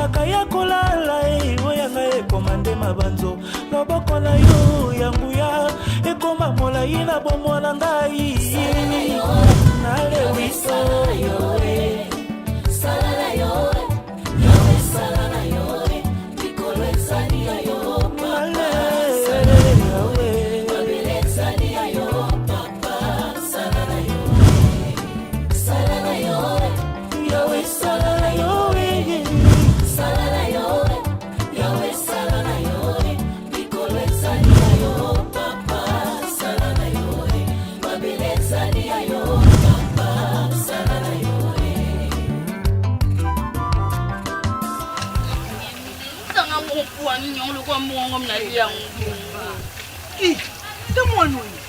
ezalaka ya kolala oyanga ekomande mabanzo loboko na yo yangu ya ekoma molai na bomwana ngai nalewiso salala yo salala yo bikolo ezali ya yo papa mabele ezali ya yo papa salala yo salala yo yawe salala yo salala yo yawe salala yo bikolo ezali ya yo papa salala yo mabele ezali ya yo papa salala yo Kwa nyong lu kwa mwong na yang ki te mwana oyo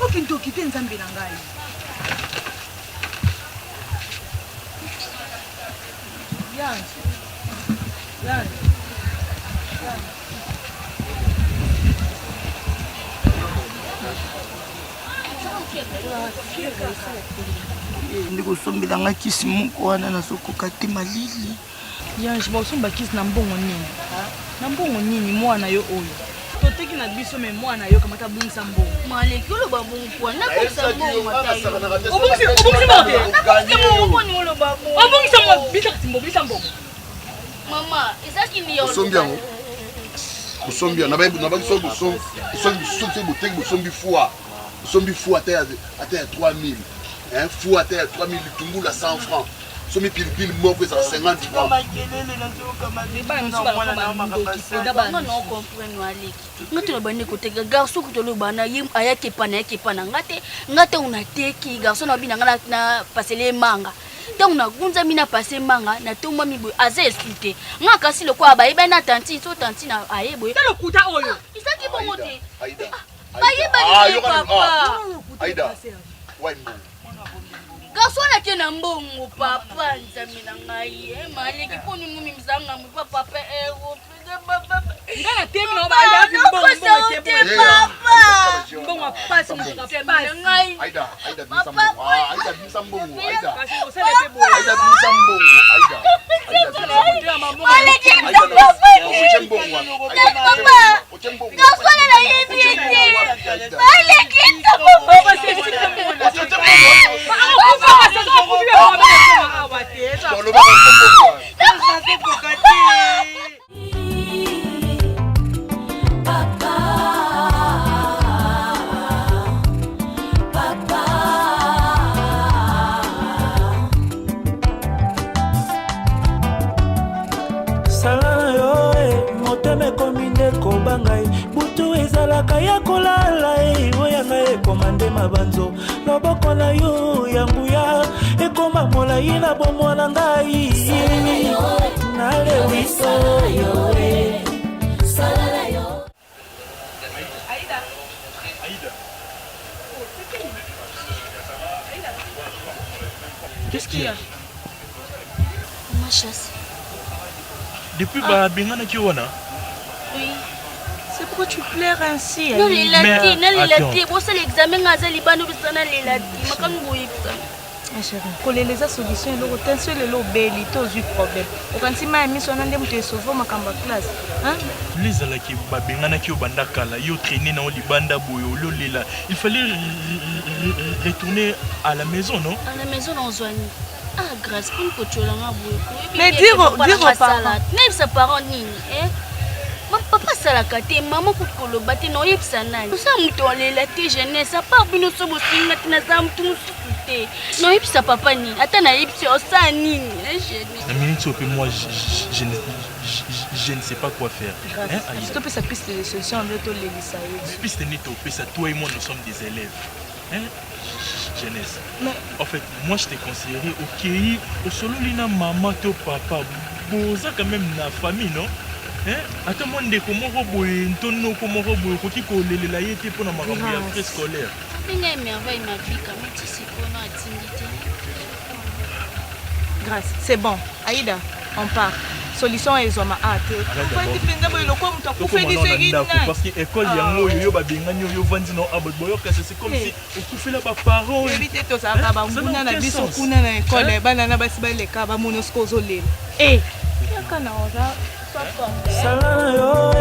okintoki te nzambe na ngai yanzi ndikosombela nga kisi moko wana nazokoka te malili yange bosomba kisi na mbongo nini na mbongo nini mwana yo oyo toteki na biso me mwana yo kamata bungisa mbongo maleki oloba bongo na pesa mbongo matayo obungisa mbongo bisa mbongo mama ezaki ni yo Sombiango. Bosombia na bayibu na bakiso bosombi boteki bosombi foi até à 3000 hein foi até à 3000 tungula 100 francs somi pilipili moko eza 50 francs ngatolobane koteka garso kutolobana ye ayakepana ngate unateki garso na bina ngana na pasele manga te unagunza mina pase manga na tomba mibo aza esute nga kasi lokwa abayeba na tanti so tanti na ayebo talo kuta oyo isaki bongo te Aida bayeba ni papa Aida why no gaswana ke na mbongo papa nzambe na ngai maleki poni mumi mzanga mu papa ero ngana temi no baida mbongo papa mbongo pasi mo ka pasi ngai Aida bisambongo Aida bisambongo Aida kasi osele pe bo Aida bisambongo Aida maleki mbongo gaswana na yebite maleki papa c'est ya kolala oyanga ekomande mabanzo loboko na yo yangu ya ekoma molai na bomwana ngai nalewiso salala yo Aïda Qu'est-ce qu'il y a? ma chasse Depuis Bengana Kiwana. oui. c'est pourquoi tu pleures ainsi Non, les lati, non, les attends. lati. Bon, c'est l'examen à Zalibano, c'est ça, les lati. Ma quand vous y ma chérie koleleza solution eloko te so lelo obeli to ozwi problème okanisi ma emiso wana nde moto esauve makambo ya classe Lezalaki Bengana Kio Bandakala, yo traîné dans Libanda Boyo, Lolela. Il fallait retourner à la maison, non? à la maison, on se ah, grâce pour une coach, mais dire aux parents. Même sa parent, hein? Papa salakate maman pour kolobate no yepsa nani ça muto lela te jeunesse pas bino so bosinga tina za mutu musute no yepsa papa ni ata na yepsi osa nini jeunesse La minute au moi je ne sais pas quoi faire. Hein, S'il te plaît, ça piste de solution, on veut te les laisser. Piste ça, toi et moi nous sommes des élèves. Hein? Jeunesse. Mais... En fait, moi je t'ai considéré ok, au solo lina maman to papa, boza quand même na famille, non? Hein? Attends moi ndeko moko boye ntono ko moko boye ko tiko lelela yete pour na makambo ya frais scolaire. Une merveille ma vie quand même tu sais qu'on a timidité. Grâce, c'est bon. Aïda, on part. Solution est zoma ate. Pourquoi tu fais d'abord le quoi tu fait des séries parce que école yango yo ba bengani yo vandi no aboyo que c'est comme si on fait là ba parents. Éviter to ça ba nguna na biso kuna na école bana na basi ba leka ba monosco zolela. Eh sala na yo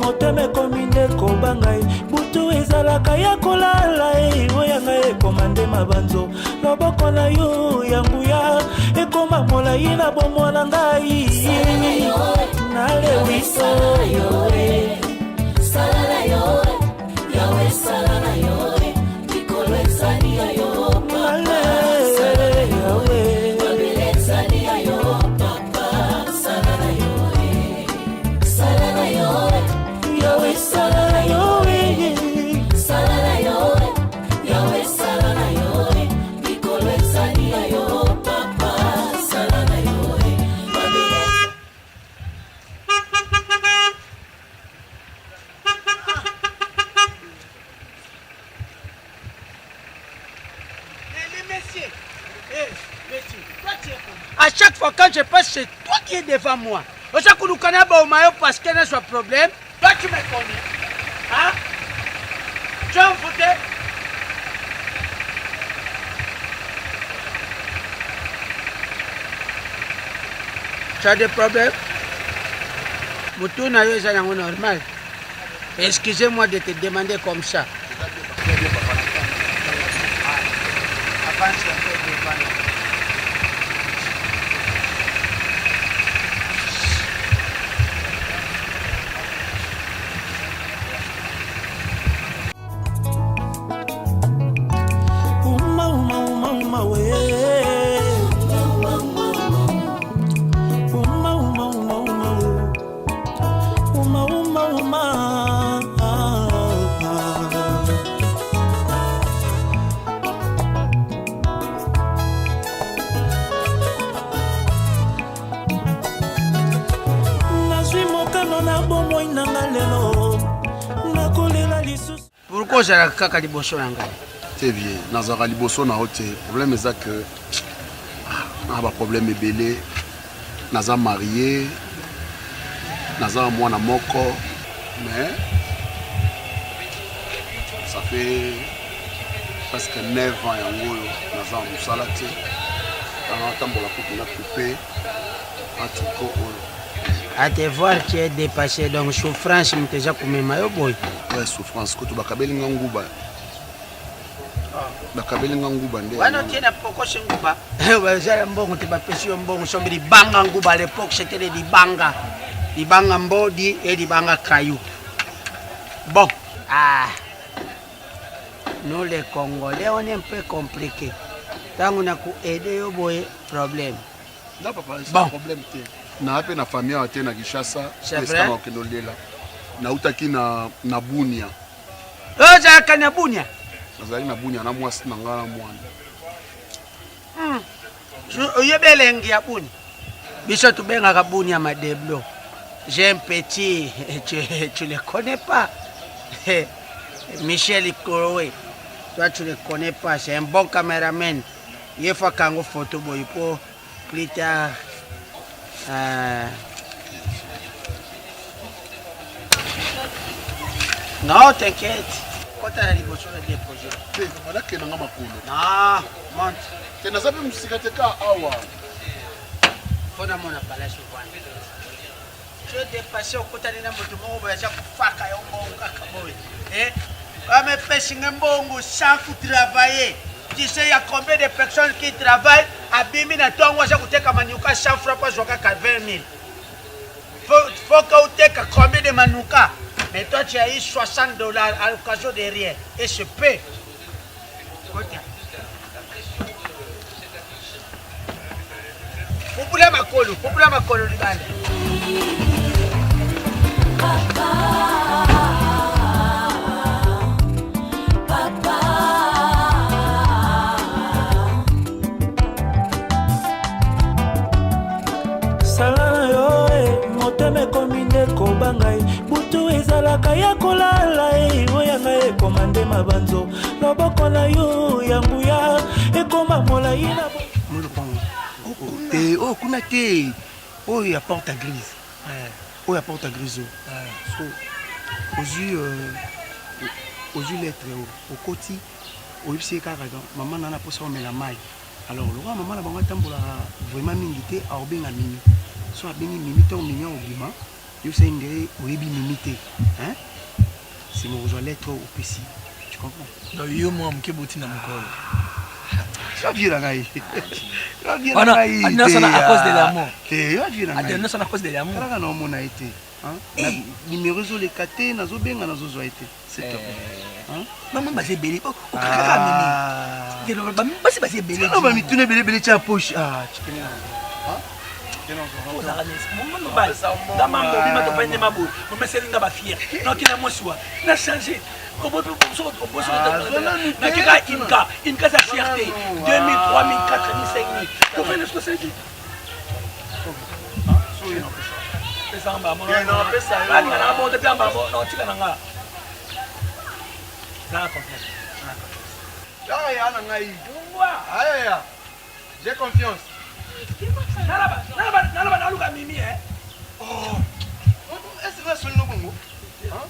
motema ekomi nde kobangai butu ezalaka ya kolala oyanga ekoma nde mabanzo loboko na yo ya nguya ekoma molai na bomwana ngai nalewiso sala na yo yawe sala na yo likolo ezali ya yo À chaque fois quand je passe, c'est toi qui es devant moi. Au chaque nous connais pas au maillot parce qu'il y a un problème. Toi tu me connais. Hein? Tu en foutais? Tu as des problèmes? Moutou n'a eu ça normal. Excusez-moi de te demander comme ça. Avance un peu devant. Pourquoi j'ai la caca liboso nanga? C'est bien. Nazara liboso na hote. Problème est que ah ba problème est belé. Naza marié. Naza mwana moko. Mais ça fait presque 9 ans yango naza musala te. Quand tambola ko na coupé. En tout cas à te voir, tu es dépassé, donc souffrance, mais déjà comme un boy. Ouais, souffrance, quand tu vas kabeli ngangouba. Bakabeli ngangouba ndé. Ouais, non, tu n'as pas quoi ngouba. Ouais, j'ai un bon, tu vas pêcher un bon, sombre di banga ngouba à l'époque, c'était des banga. Di banga mbodi et di banga caillou. Bon, nous les Congolais, on est un peu compliqués. Tant qu'on a aidé au boy, problème. Non, papa, c'est un problème. Na pe na famille a été na Kinshasa, c'est vrai. Na utaki na Bunia. Oh, za na Bunia. Nazali na Bunia na mwasi na ngana mwana. Oyebelenge ya Bunia. Biso tu benga ka Bunia madeblo. J'ai un petit, tu le connais pas. Michel Ikorowe. Toi tu le connais pas, c'est un bon caméraman. Il faut qu'on photo boy pour plus tard. Non, t'inquiète. Quand tu as l'émotion de déposer. Voilà que n'anga makolo. Non, monte. Tu n'as pas musicate ka awa. Faut na mona pala souvent. Tu es dépassé au côté de notre monde, il y a faka ya mbongo kaka boy. Comme pêche mbongo sans travailler. Tu sais, il y a combien de personnes qui travaillent à Bimina, toi, moi, j'ai coûté comme Manuka, 100 francs, pas 20 000. Faut que tu aies combien de Manuka. Mais toi, tu as eu $60 à l'occasion de rien. Et je paie. Vous voulez ma colo, motema ekomi nde kobangai butu ezalaka ya kolala oyanga ekoma nde mabanzo loboko na yo ya nguya ekoma molai na oh kuna te oh ya porte grise oh ya porte grise so aux lettres au côté au lycée kaka maman nana pour ça on met la maille Alors le roi maman la bango tambola vraiment mingi te aobenga mimi. So abengi mimi to mimi obima. Yo c'est ndé oyebi mimi te. Hein? C'est mon besoin lettre au PC. Tu comprends? Donc yo moi mke boti na mukolo. Tu vas dire la gaille. Tu vas dire Oh la non, gaille. non, c'est à cause de l'amour. Tu vas dire la Ah, gaille. non, c'est à cause de l'amour. Kala na omona été. Hein? Numéro zo le kate na zo benga na zo zo été. C'est top. Hein? Maman basé belé. Oh, kaka mimi. De lo ba si basé belé. Non, ba mi tune belé belé cha poche. Ah, tu connais. Hein? Oh, ça reste. Maman no ba. Da mambo bima to pende mabo. Maman selinga ba fier. Non kina moi soir. Na changer. Roboto so oboso na kika inka sa fierté 2000 3000 4000 5000 pour faire le social qui pesa mbamo non pesa yo na bon depuis mbamo non tika nanga na confiance ya na ngai aya j'ai confiance nalaba naluka mimi oh est-ce que c'est le bongo hein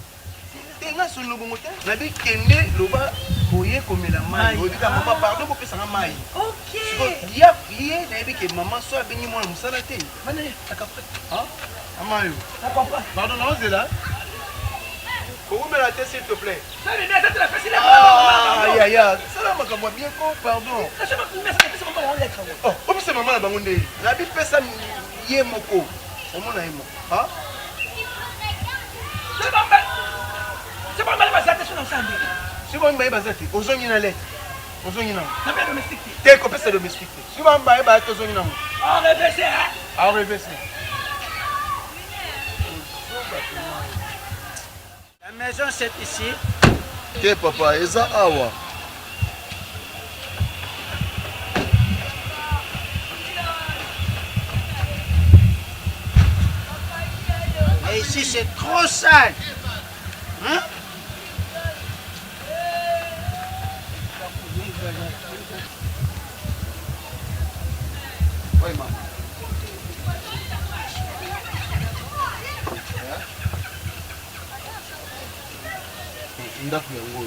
nga solo bongo te na bi kende loba boye komela mai obika mama pardon ko pesa nga mai OK ya ye na bi ke mama so abengi mwana musala te bana akapre hein amayo pardon na ozela ko umela te s'il te plaît ça le net la facile ya ya ça la makambo bien ko pardon ça ma pesa mama on lettre oh o pesa mama na bango nde na bi pesa ye moko omona yemo hein c'est pas mal basé sur ensemble. Si vous m'avez basé, aux ongles lettre, aux ongles na bien domestique. T'es coupé c'est domestique. Si vous m'avez basé, aux ongles en reversé. En reversé. La maison c'est ici. Ok papa, eza awa. Et ici c'est trop sale. Hein? Oui, maman. Ndako yango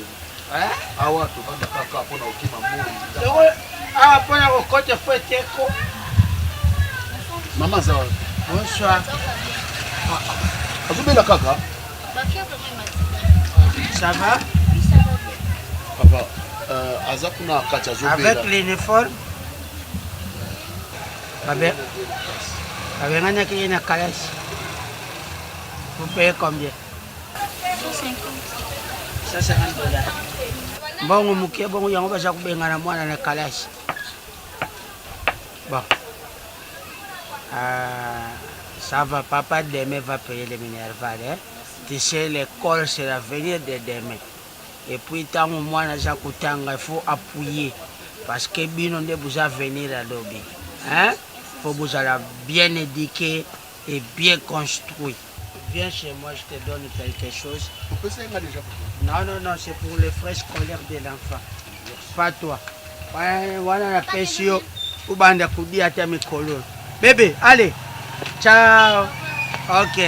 awa tobanda kaka mpona okima moi awa mpona kokote fo eteko mama aza bonsoir azobela kaka ça va papa aza kuna kati azobela avec l'uniforme abenganyaki ye na kalasi vous payez combien 150 $. Mbongo muke bongo yango baza kubengana mwana na kalasi. Bon. Ça va, papa demain va payer les minervales. Hein? Tu sais, l'école c'est l'avenir de demain. Et puis tant que moi naza kutanga, il faut appuyer parce que bino de vous a venir à l'obé. Hein? Faut vous aller bien éduquer et bien construit. Viens chez moi, je te donne quelque chose. Non, non, non, c'est pour les frais scolaires de l'enfant. Pas toi. Voilà la pension. Ou bande koudi à ta mikolo. Bébé, allez. Ciao. Ok.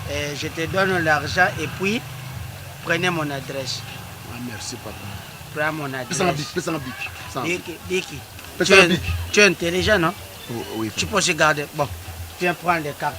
Je te donne l'argent et puis prenez mon adresse. Ah, merci papa. Prends mon adresse. Biki. Tu es intelligent, non? Oui. Tu peux se garder. Bon, viens prendre les cartes.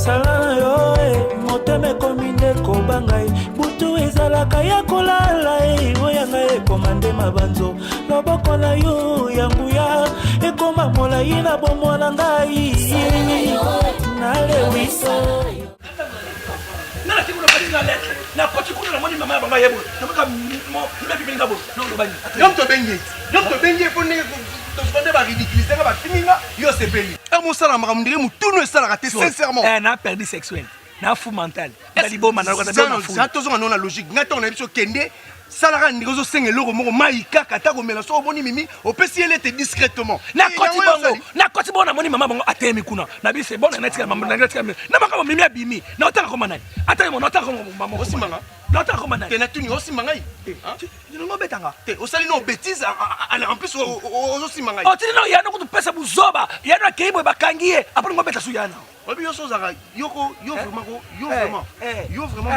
sala yo motema ekomi nde kobangai butu ezalaka ya kolala oyanga ekoma nde mabanzo loboko na yo ya nguya ekoma molai na bomwana ngai nalewiso sincèrement na perdu sexuel na fou mental na logique ngata na biso kende salaka ndiko zo senga loko moko mai kaka ta komela so boni mimi opesi ele te discrètement na koti bongo na moni mama bongo atemi kuna na biso bon na tika mama na tika na makamo mimi abimi na otaka koma nani ataka mo na otaka mo mama osimanga L'autre comment na? T'es natuni aussi mangai. Tu n'as pas betanga. T'es au salon non bêtise en plus aussi mangai. Oh tu non il y a no pesa buzoba. Il y a no keibo bakangi après ngo beta suyana. Obi yo sozaka yoko yo vraiment yo vraiment. Yo vraiment.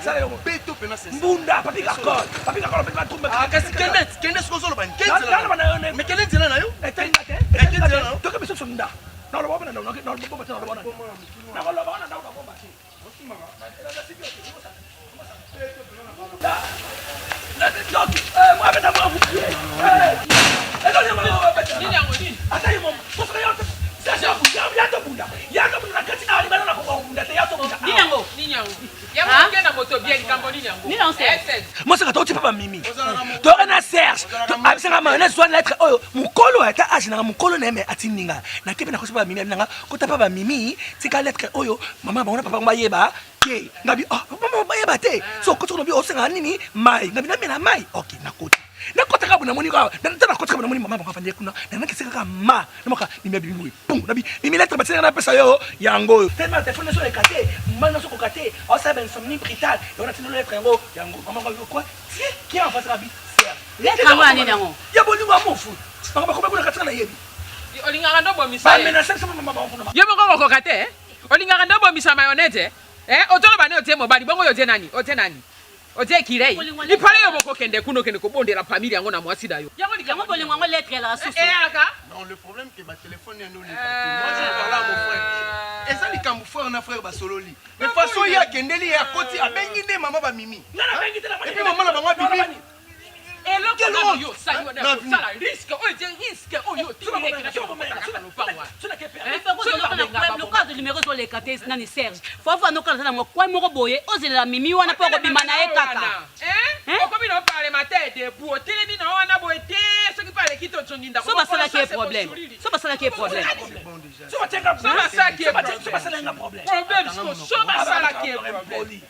Ça yo beto pena c'est. Mbunda papi kakol. Papi kakol papi matumba. Ah kasi kende skozolo ban. Mais kende zela na yo? Etenate. Toka biso sonda. Na lo bana na lo bomba na lo bana. Na lo bana na lo bomba. Moi, c'est pas Mimi. Tu as Serge. Tu as mayonnaise, soit lettre. Oh, mon colo est à âge. Mon colo n'est pas à Tininga. Na kepe na kosi pas Mimi. Quand tu pas Mimi, c'est qu'à lettre. Oh yo, maman, on a pas mbaye ba. Ke, ngabi. Oh, maman mbaye ba te. So quand tu nabi osenga nini, mai. Ngabi na mena mai. OK, na koti. Na kota ka bona moni ka. Na na kota ka bona moni maman ba fandi kuna. Na kisi ka ma. Na maka Mimi bibi. Pum, nabi. Mimi lettre ba tsena na pesa yo. Yango. Tellement téléphone sur les caté. Maman sur côté. On ça ben somni brital. On a tenu lettre yango. Yango. Maman ba quoi? Qui en face rabi? Lettre ngwa nini yango? Ya boli ngwa mofu. Maman ba ko ba kuna katsana yebi. Olingaka ndo bomisa. Ba mena sense maman ba kuna. Yo moko ko kate. Olingaka ndo bomisa mayonnaise. Otolo bane otie mobali bongo yote nani? Otie nani? Otie kirei. Ni pale yo moko kende kuno kende ko bondela famille yango na mwasi da yo. Yango bolingwa ngo lettre la susu. Aka? Non, le problème que ma téléphone est nous les. Moi je parle à mon frère. Et ça les kambu frère na frère ba sololi. Mais façon ya kendeli ya koti abengi nde maman ba mimi. Et puis maman na bango bibi. Et là que yo ça yo na ça risque oh yo tu vas le cas de numéro sur les catés nani Serge. Faut voir nos cas na mo kwa moko boye ozela mimi wana po ko bima na e kaka. Okomi no parler matin de pour télébi na wana boete ce qui parle qui to tsonginda. So ba sala qui problème. So ba sala qui problème. So ba tenga problème. So ba sala nga problème. Problème so ba sala qui problème.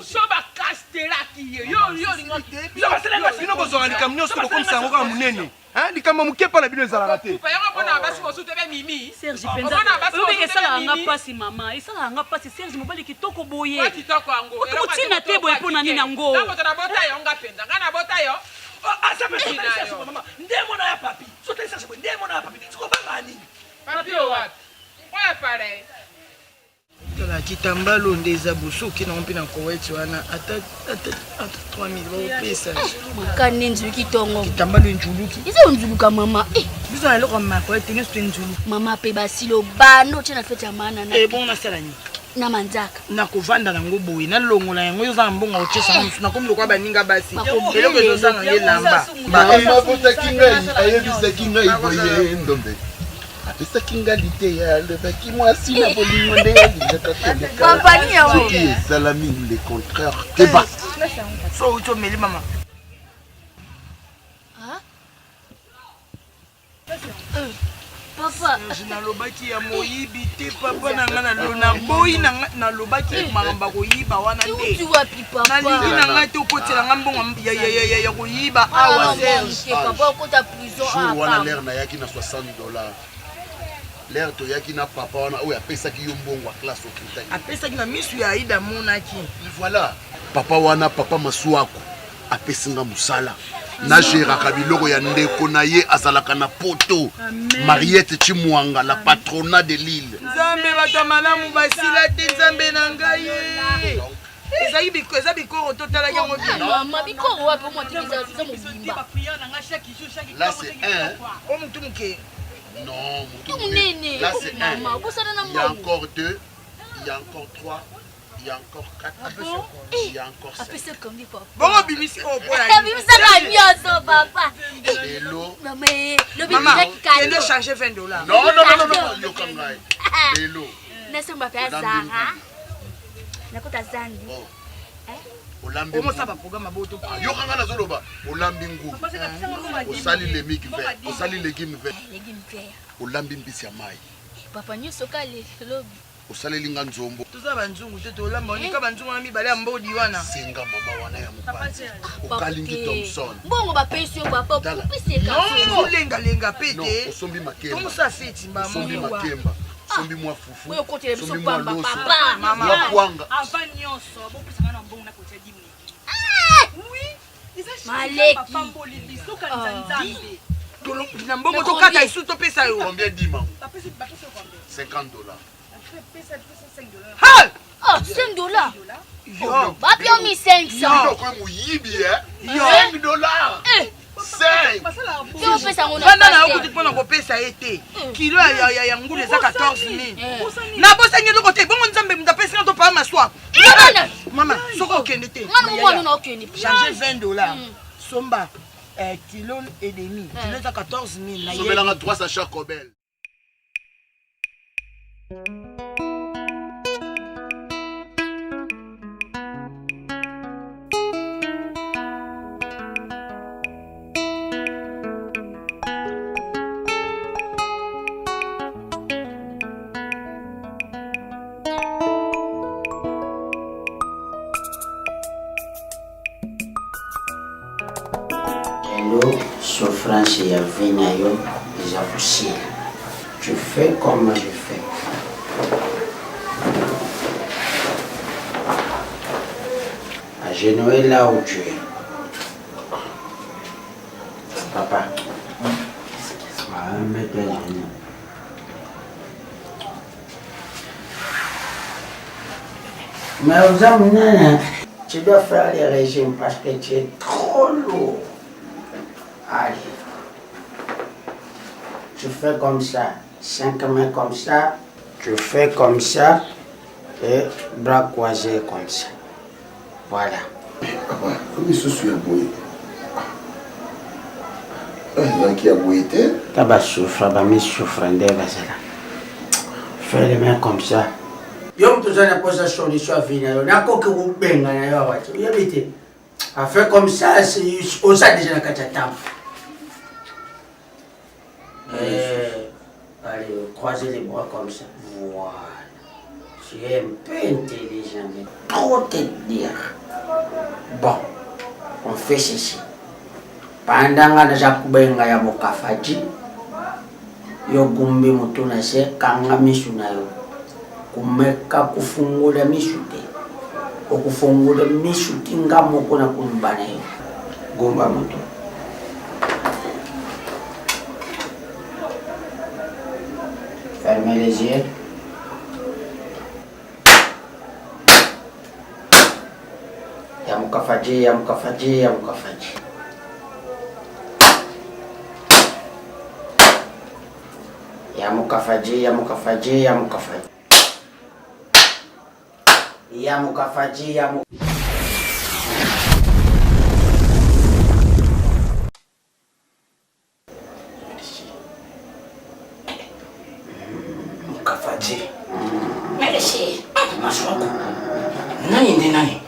So ba castera qui yo lingo. So ba sala nga sino ko zonga likamnyo so ko komisa ngo ka munene. Hein, likambo mukepa na bino ezala raté. Pa yango bona basi ko sute be Mimi. Serge penza. Obe esala nga pasi mama. Esala nga pasi Serge mobali kitoko boye. Kwa kitoko ango. Kutina tebo epo na nini nango. Tango tona bota yo nga penza. Ngana bota yo. Asa pe ça maman. Ndemo na ya papi. So te ça c'est ndemo na ya papi. Siko ba nini? Papi o wapi? Kwa pare. Tola kitambalo ndeza busuki na mpina koweti wana ata 3000 ba pesa. Makani nzuki tongo. Kitambalo njuluki. Izo nzuluka mama. Biso na loko mako etinga sto njulu. Mama pe basilo bano tena fete amana na. Bon na sala ni. Na manzaka. Na kovanda na ngo boye na longola yango yo za mbonga otesa musu na komlo kwa baninga basi. Eloko zo sanga ngelamba. Ba mabota kingai ayebisa kingai boye ndombe. Apesa kingalite ya le baki mwasi na bolingo nde ya linga Compagnie ya wo. Salami le contraire. Teba. So ucho meli mama. Papa, na lobaki ya moyibi te papa na ngana lona boyi na lobaki mangamba koyiba wana te. Tu wapi papa? Na lingi na ngati okotela ngambongo ya koyiba awa Serge. Papa okota prison a. Jour wana l'air na yaki na $60. L'air to yaki na papa wana oya pesa ki yo mbongo a classe okita. Apesa ki na misu ya Aida monaki. Voilà. Papa wana papa masuako apesinga musala. Na géraka biloko ya ndeko na ye azalaka na poto. Mariette Chimwanga, la patronat de l'île. Nzambe bato malamu basila te nzambe na ngai. Eza bikoro totala yango bien. Mama bikoro wapi moi tikiza mobimba. Là c'est un. O mutu muke. Non, mutu. Là c'est un. Mama bosana na il y a encore 2, il y a encore 3. Il y a encore 4, il y a encore 5. Apesa combien papa? Bon bimisi o boya. Bimisa ka mioso papa. Hello. Maman, il doit changer $20. Non, yo kangai. Hello. Nasa mbapa Zara. Nakota Zandi. Olambi. Comment ça va programme aboto? Yo kanga na zoloba. Olambi ngu. Osali le miki vert. Osali légumes verts. Légumes verts. Olambi mbisi ya mai. Papa nyoso kale lobi. Osalelinga nzombo. Tuza banzungu te tolamba onika banzungu na mibale ya mbodi wana. Senga mama wana ya mupanzi. Okalingi Thompson. Mbongo ba pension papa kupise ka. Non, lenga pete. Non, osombi makemba. Comme ça fait timba. Osombi makemba. sombi moi fufu Oyo kotele biso sombi moi pamba loso papa. moi kwanga Avant nyonso bopesa na mbongo na kotia 10 000. Oui, Maleki. papa mboli biso kanza nzambe. na mbongo tokata isu topesa yo combien dima Bapesi combien? $50 Pesa $5. ha Oh, $5. Bapi on mi 500. yo ko mo yibi $5 Yo pesa ngona. banda na okuti mpona kopesa ye te kilo ya ngulu eza 14 000 na bosangi eloko te bongo nzambe mutapesi nga topaa maswako mama soki okende te Mwana na okende. changer $20 somba kilo et demi kilo eza 14 000 na sobelanga 3 sachets Cobel. Souffrance et Vinayo, les affouchés. Tu fais comme je fais. Agenouille là où tu es. Papa. Mets-toi à genoux. Mais aux hommes, tu dois faire les régimes parce que tu es trop lourd. Allez, tu fais comme ça, 5 mains comme ça, tu fais comme ça, et bras croisés comme ça. Voilà. Comment est-ce que tu as bouillé? Qui a bouillé? Tu vas souffrir, fais les mains comme ça. Yom tu as posé solution à venir, on a quoi que vous baignez, à faire comme ça, c'est au sein déjà la catastrophe. Allez, croisez les bras comme ça. Voilà. Tu es un peu intelligent, mais trop te dire. Bon, on fait ceci. Pendant que j'ai coupé un mokafaji, yo gumbi mutuna se kanga misuna yo. Kumeka kufungula misute. Okufungula misuti ngamo kuna kumbana yo. Gumba mutu. Fermez les yeux. Yamukafaji, yamukafaji, yamukafaji. Yamukafaji, yamukafaji, yamukafaji. Yamukafaji, yamukafaji. Merci. Maswako. Nani ndi nani?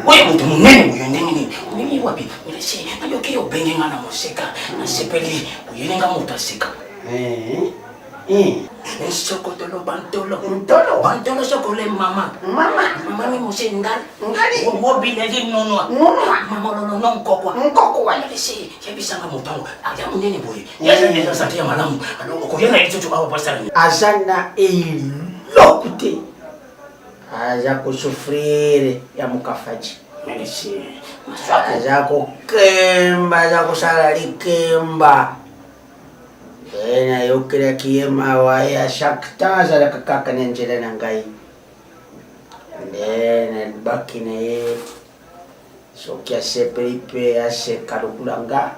Wewe mtu munene uyo ndeni. Mimi wapi? Merci. Ayo kiyo bengi ngana musika. Na sepeli uyenga mutasika. Sokotolo bantolo. Bantolo. Bantolo sokole mama. Mama ni musingal. Ngali. Wobi negi nonwa. Mama lono nonkokwa. Nkokwa. Merci. Yabisanga mutango. Aja munene boye. Yeza sante ya malamu. Aloko kuyena itutu awo pasala. Azana lokute. Aja kusufrire ya mukafaji. Merci. Aja kukemba, aja kusalali kemba. Ena yokira kiyema waya shaktaza la kakaka nenjele na ngai. Ndene baki na ye. Sokia sepelipe ase kalukulanga.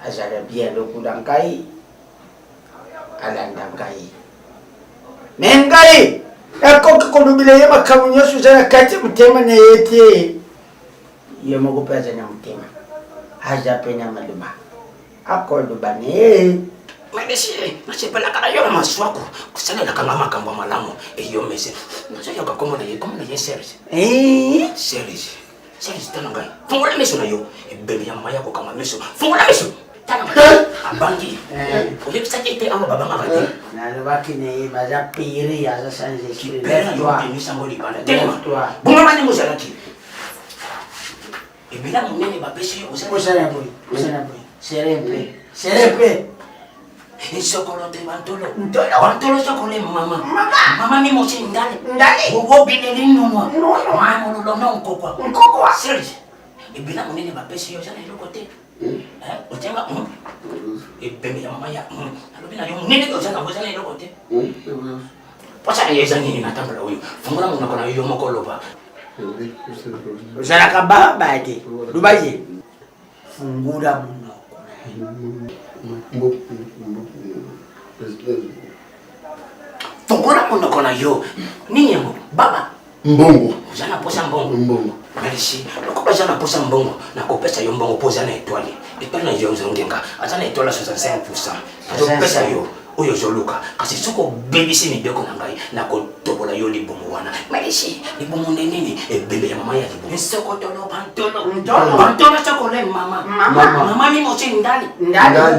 Azala bien lokulangai. Alanda ngai. Mengai! Eko kikolubile ye makamunyo suzana kati mutema na yete. Ye mogo peza na mutema. Haja penya maluba. Ako luba ne. Merci. Nasepela kana yo maswako. Kusalela kanga makambo malamu. Eyo mese. Nasaya kakoma na ye service. Service. Service tanangai. Fungola meso na yo. Ebebe ya mama yako kama meso. Fungola meso. Tanangai. Abangi. Ulipsa kete ama baba ngakati. Na lubaki ne maza piri ya za sanje kile. Pera yo kimisa ngoli bana. Tema. Bunga mani musalati. Ebela munene babesi yo usana boy. Serempe. Insokolote bantolo. Bantolo sokole mama. Mama mi mosi ndale. Bobo bileli nono. Mama lolo non kokwa. Serge. Ibina munene bapesi yo jana lokote. Otenga ibembe ya mama ya. Alobina yo munene yo jana bozana lokote. Posa yeza nini natambula huyu. Fungula muna kona yo mokoloba. Zara kaba bade. Dubaye. Fungura muna Fungura muna kona yo. Nini yangu? Baba. Mbongo. Jana posa mbongo. Merci. Lokoba jana posa mbongo. Na kopesa yo mbongo posa na étoile. Étoile na yo ngenga. Atana étoile 65%. Azo pesa yo. Oyo zoluka kasi soko bebisi mi beko nangai na ko tobola yo libomo wana malishi libomo nini e bebe ya mama ya libomo soko tolo bantolo soko le mama mi mochi ndali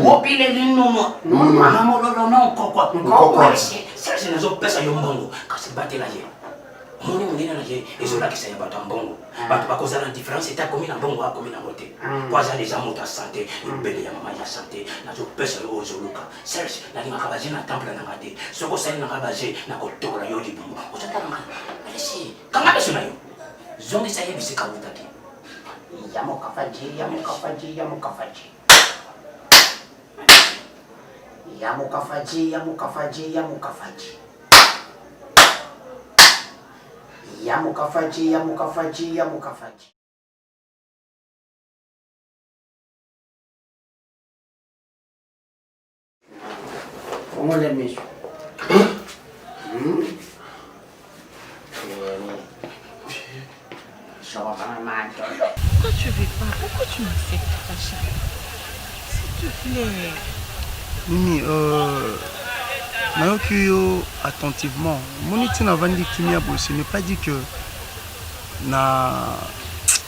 opile linono mama mololo no kokwa malishi sasa nazo pesa yo mbongo kasi batela ye moni munene na ye ezola kisa ya bato mbongo bato bakoza na différence eta komi na mbongo akomi na bote kwaza déjà moto santé bele ya mama ya santé nazo pesa yo ozoluka serge na linga kabaje na temple na ngate soko sali na kabaje na kotokola yo libumu ozata na malishi kama beso na yo zongi sa yebi sika utaki ya mokafaji On les met. Pourquoi tu veux pas? Pourquoi tu m'acceptes pas, chérie? S'il te plaît. Mimi, Nayokuyo attentivement. Mon étude avant de Kimia ce n'est pas dit que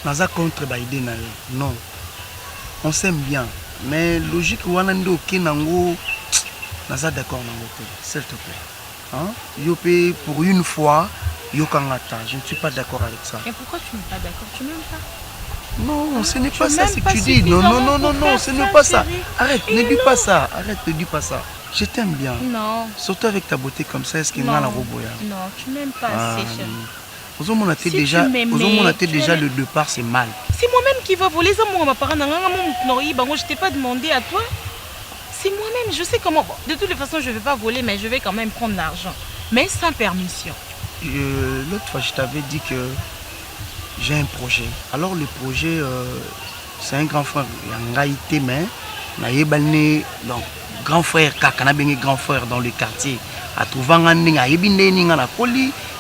naza contre Biden. Non. On s'aime bien. Mais logique, Wanando Kenango, naza d'accord s'il te plaît. Hein? Yopé pour une fois, Yokangata. Je ne suis pas d'accord avec ça. Et pourquoi tu n'es pas d'accord? Tu m'aimes pas? Non, ce n'est pas ça ce que tu dis. Non, ce n'est pas ça. Arrête, ne dis pas ça. Arrête, ne dis pas ça. Je t'aime bien. Non. Surtout avec ta beauté comme ça, est-ce qu'il y a la roboya? Non, tu m'aimes pas assez, chérie. Aux hommes, on a déjà le départ, c'est mal. C'est moi-même qui va voler ça, moi, ma parole. Je t'ai pas demandé à toi. C'est moi-même, je sais comment. De toutes les façons, je ne vais pas voler, mais je vais quand même prendre l'argent. Mais sans permission. L'autre fois, je t'avais dit que j'ai un projet. Alors, le projet, c'est un grand frère. Il y a donc grand frère, grand frère dans le quartier. À trouver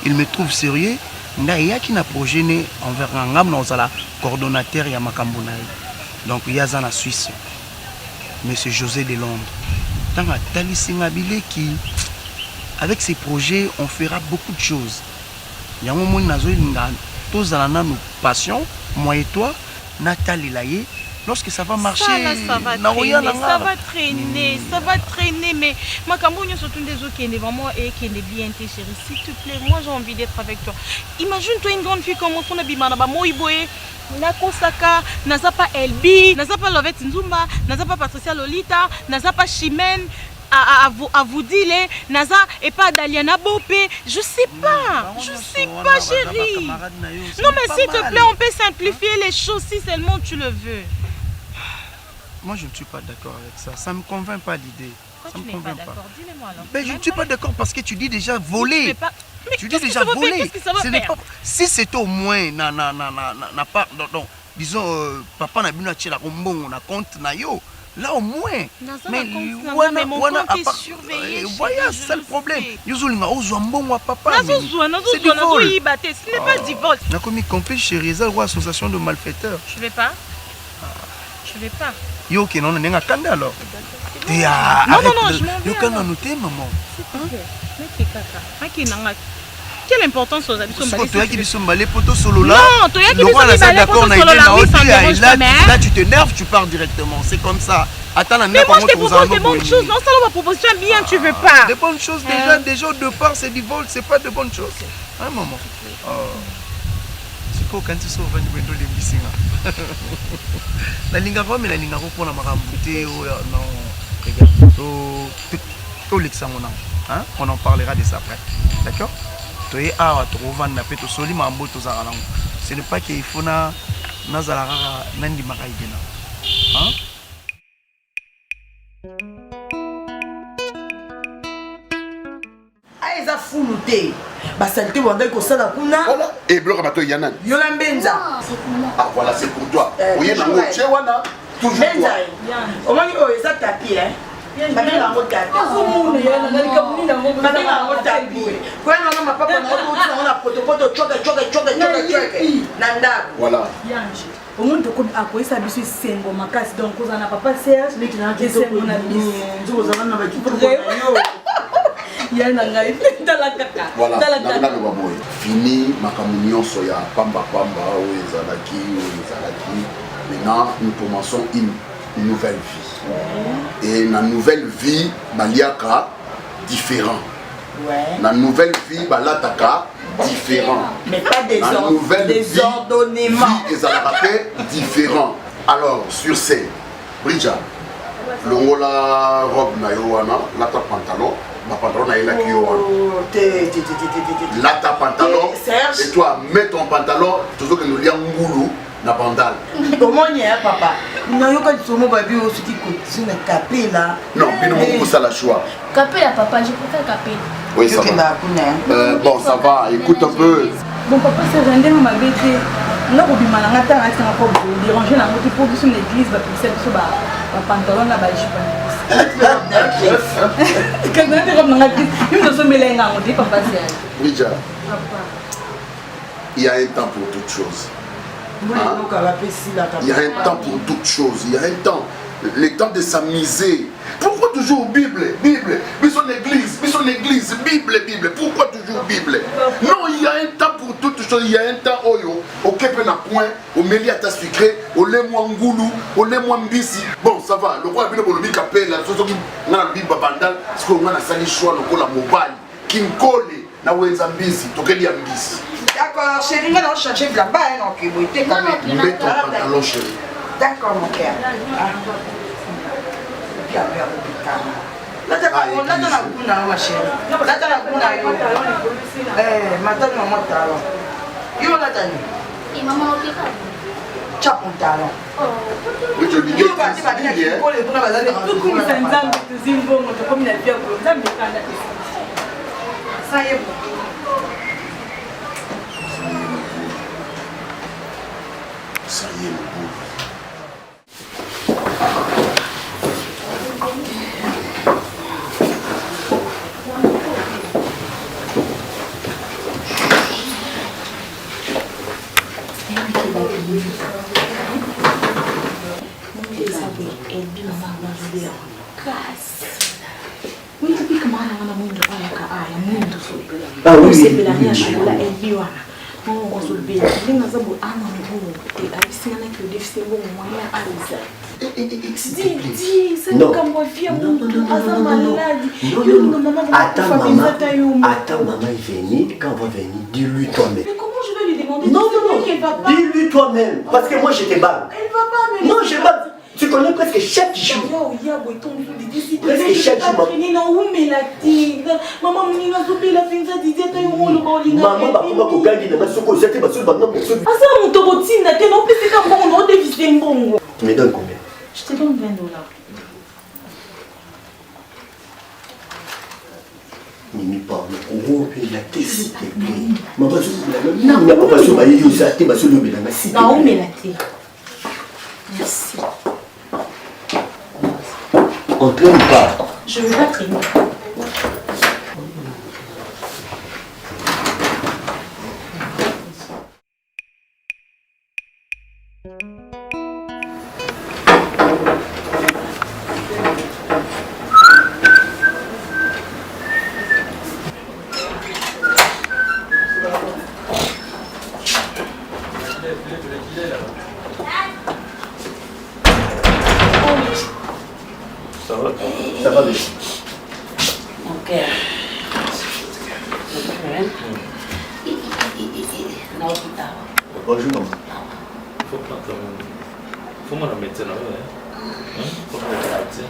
il me trouve sérieux. Il y a un projet envers un coordonnateur de Makambouna. Donc, il y a un Suisse. Monsieur José de Londres. Dans la Talisingabile qui, avec ces projets, on fera beaucoup de choses. Il y a un moment où nous avons nos passions, moi et toi, Nathalie Laye. Lorsque ça va marcher, ça va traîner, mais ma campagne surtout des autres qui est vraiment et qui est bien, chérie. S'il te plaît, moi j'ai envie d'être avec toi. Imagine-toi une grande fille comme moi, on a bimana ba moiboé, Nako Saka, naza pas Elbi, naza pas Lovette Nzumba, naza pas Patricia Lolita, naza pas Chimène. À vous dire, Naza et pas Daliana Bopé, je sais pas, chérie. Non mais s'il te plaît, on peut simplifier les choses si seulement tu le veux. Moi je ne suis pas d'accord avec ça, ça ne me convainc pas l'idée. Pourquoi tu n'es pas d'accord? Dis-le-moi alors. Mais je ne suis pas d'accord parce que tu dis déjà voler. Tu dis déjà voler. Si c'est au moins, disons, papa n'a pas tiré la rombon, on a compte nayo. Là au moins, mais mon compte est surveillé. Voilà, c'est le problème. C'est du vol. Ce n'est pas du vol. On a commis complice chez Rizal ou association de malfaiteurs. Je vais pas. Yo, ok, non, on est en Kanda alors. Non, je m'en vais. Yo, quand on a noté, maman. Quelle importance aux habits? Non, tu as qui sont malés pour ton solo là. Non, tu as qui sont malés pour ton solo là. Là, tu t'énerves, tu pars directement. C'est comme ça. Attends, mais moi, je te propose des bonnes choses. Non, ça, ma proposition bien, tu veux pas. Des bonnes choses, déjà au départ, c'est du vol, c'est pas de bonnes choses. Hein, maman? C'est quoi quand tu sors venir dans les bissinga? La linga va, mais la linga va pour la marambouté. Non, regarde. On en parlera de ça après. D'accord? Ce n'est pas qu'il faut na zalara nandi makaidena. Hein? Ah, ils ont foulouté. Bah, ça te demande que ça la kuna. Voilà. Et bloc à Yanan. Yolan Benza. Ah, voilà, c'est pour toi. Oui, non, tu es wana. Toujours toi. Au moins, ça tapis, hein. Voilà. Omuntu akoyesa biso esengo makasi donc oza na papa Serge esengo na biso yana ngai tala kaka voilà nanga baboy fini makambo nyonso ya pamba oyo ezalaki maintenant nous commençons une nouvelle vie et la nouvelle vie baliaka différent la nouvelle vie balataka différent mais pas désordonnément différent. Alors sur ces Bridja longola robe na yowana lata pantalon ma pantalon na ila ki yowana lata pantalon et toi mets ton pantalon toujours que nous lions ngoulou na bandal comment y est papa na yoka tsomo babi osuki kotina kapela non bino mo ça la choix kapela papa je préfère kapela oui ça va bon ça va écoute un peu bon papa c'est vendé ma bébé na ko bimana ngata ngata na ko déranger na ngoti pour biso l'église ba pixel biso ba pantalon na ba jupe quand on est comme dans l'église il me semble les ngamo dit papa c'est Bridja il y a un temps pour toutes choses. Il y a un temps pour toutes choses. Il y a un temps. Le temps de s'amuser. Pourquoi toujours Bible? Bison église, Bible. Pourquoi toujours Bible? Non, il y a un temps pour toutes choses. Il y a un temps oyo. Au Kepena point, au Meliata sucré, au Lemwangoulou, au Lemwambisi. Bon, ça va. Le roi a bien le capel, la chose qui n'a pas bandal, parce qu'on a sali choix, le la mobile, qui me colle, na wenzambisi, tokeli ambisi. D'accord, chérie, on va changer de là-bas, non, qui vous était quand même. Mets ton pantalon, chérie. D'accord, mon cœur. Là, tu as ma chérie. Là, tu as maman, talon. Yo, là, tu as maman, tu as mon talon. Oui, je dis que tu vas dire que pour les bons, tu vas dire que tu vas dire ça y est. Ça y est, le bout. Attends, maman est venue. Quand on va venir, dis-lui toi-même. Mais comment je vais lui demander? Non, qu'elle va pas. Dis-lui toi-même. Parce que moi, je te bats. Elle va pas, mais. Non, je bats. Tu connais presque chaque jour. Presque chaque jour. Maman, tu me donnes combien? Je te donne $20. Mimi pas, mais la tête, s'il te plaît. Maman, non, mais papa, je vais y aller, ma soeur, mais la tête. Non, mais la tête. Merci. On traîne pas. Je veux pas traîner. Ça va bien. Ok. Bonjour, maman. Faut me la mettre là, hein? Faut me la mettre.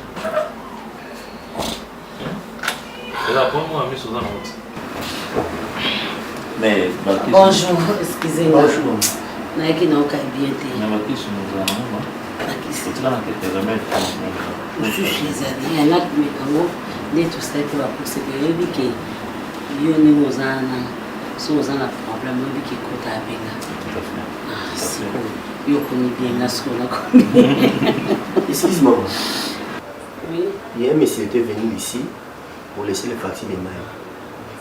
Mais bonjour, excusez-moi. Bonjour. Naiki na oka bien te. Na bakisi nous allons. Bakisi. Tu l'as dans quelques remèdes. Je suis chez elle. Il y en a qui me kango ne tout ça pour pousser que dit que yo ni mozana. So ozana problème dit que kota benga. Tout à fait. Ah, c'est bon. Yo connais bien la scola. Excuse-moi. Oui. Hier, monsieur était venu ici pour laisser les factures des mails.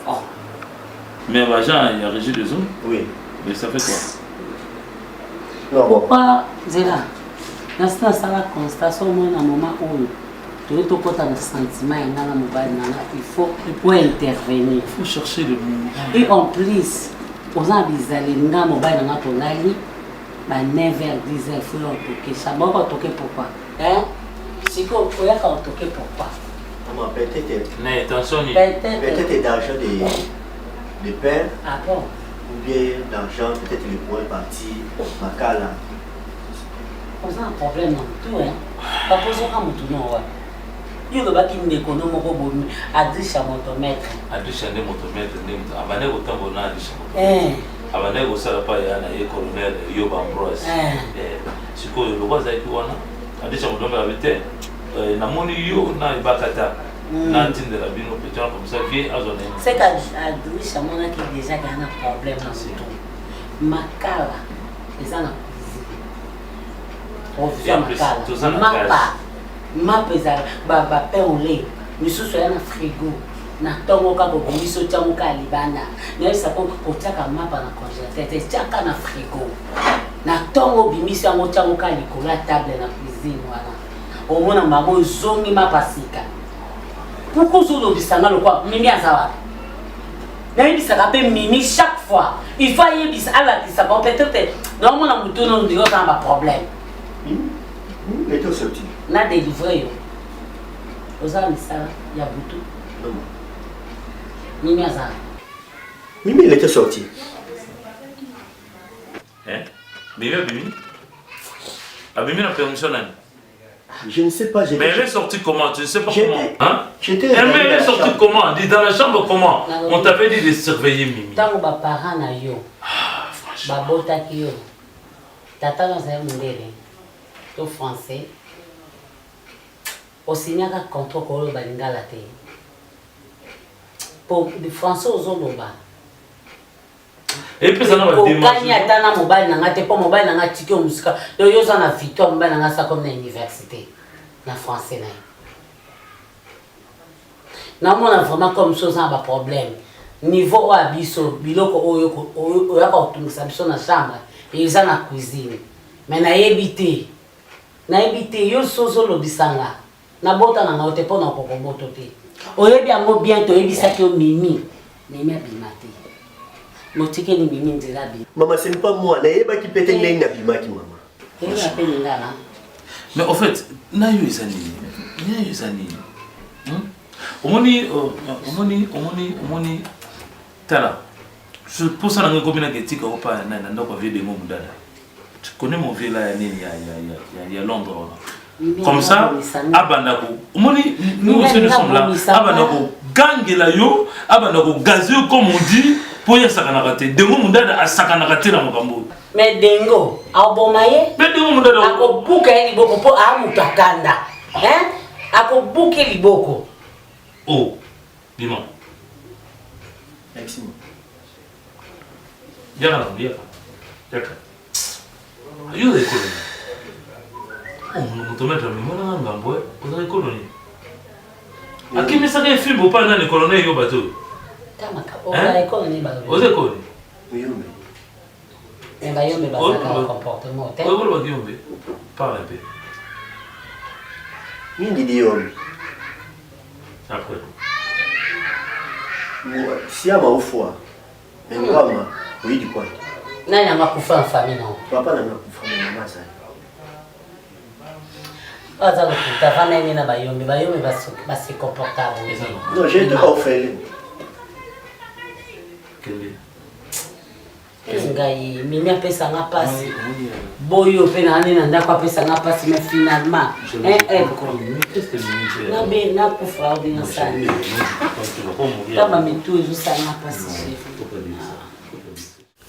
Oh. Mais l'agent, il y a régi des hommes. Oui. Mais ça fait quoi? Non, pourquoi, Zéla, dans ce sala constat, au moins à un moment où tu es tout un sentiment, il faut intervenir. Il faut chercher le mot. Et en plus, aux gens bizarres, nga mobile na to nali, ba 9h10 il faut toquer. Ça va pas toquer pourquoi? Hein? Si qu'on peut y avoir toqué pourquoi? Peut-être. Mais attention, peut-être d'argent des pères. Ah bon? Ou bien d'argent, peut-être le pourrait partir, Makala. On a un problème dans tout, hein? Pas poser un mouton, non, ouais. Il y a le bac qui m'économe au bout, à 10 à motomètre. À 10 à motomètre, à maner autant de bonheur à 10 à motomètre. À maner au salapa, il y a un colonel, Yob Ambrose. C'est quoi le roi Zaïkouana? À 10 à motomètre, avec na moni yo na ibakata na tinde la bino petit comme ça qui a zoné c'est qu'à Adricha mon qui déjà un problème dans ce tout makala les ana cuisine ma pesa ba pain au lait misusu ya na frigo na tongo ka ko biso tyamu ka libana na isa ko tiaka mapa na congélateur te tiaka na frigo na tongo bimiso ya tyamu ka likola table na cuisine wala au moins maman zongi ma pasika pourquoi zo bisanga le quoi mimi azawa na bisaka pe mimi chaque fois il faut y bis ala qui ça peut-être non mon amuto non digo ça pas problème mais tout sorti na délivrer yo oza misala ya butu non mimi azawa mimi il était sorti hein mimi abimi na permission nani? Je ne sais pas. Mais elle est sortie comment? Tu ne sais pas comment? Hein? Elle est sortie comment? Dis dans la chambre comment? On t'avait dit de surveiller Mimi. Tant que mes parents na yo, babota ki yo, tata dans un mundere, tout français, au signer un contrat pour le balinga la terre. Pour les Français aux Oloba. Et puis ça n'a pas démarché. Quand il y a un mobile, il pas mobile, il y a un ticket au musical. Il y a un victoire, il y a ça comme dans l'université. Dans le français. Non, on a vraiment comme chose, un problème. Niveau à biso, biloko, il y a une chambre, et il y a une cuisine. Mais na évité, il y a une chose au bisanga. Na bota na ngote po na kokomoto te. Oyebi yango bientôt, oyebi ça que mimi. Mimi abimate. Motike ni mimi nzela bi. Maman, ce n'est pas moi. Naïba qui pète une ligne d'abimaki, maman. Mais en fait, nayo izani. Nayo izani. Omoni tala. Je pour ça na ngomina ketika opa na ndoko vie de mon dada. Tu connais mon vieux là il y a Londres. Comme ça, abandako. Omoni nous aussi nous sommes là. Abandako gangela yo, abandako gazio comme on dit. Pour y sakanakate, dengo mundada a sakanakate na mokambo. Mais dengo, abomaye. Mais dengo mundada. Ako buka liboko po amutakanda. Hein? Ako buke liboko. Oh, dis-moi. Merci. Yaka. Ayo de colonie. Oh, nous te mettre mais moi na ngambo, on a colonie. Akimi saka film pas na le colonel yo bateau. On a école ni bateau. Aux écoles. Oui. Mais bah yombe ba saka comportement. Oui, oui, oui, yombe. Parle un peu. Ni di yombe. Après. Si à ma foi. Mais maman, oui du quoi. Nani a kufa en famille non. Papa n'a kufa maman ça. Aza lo kuta vana ni na bayombe ba se comportable. Non, j'ai deux orphelins. Quel ngai mimi apesa nga pasi boyo pe na nani nanda kwa pesa nga pasi mais finalement na be na kufa odinga sana kama mitu ezosanga pasi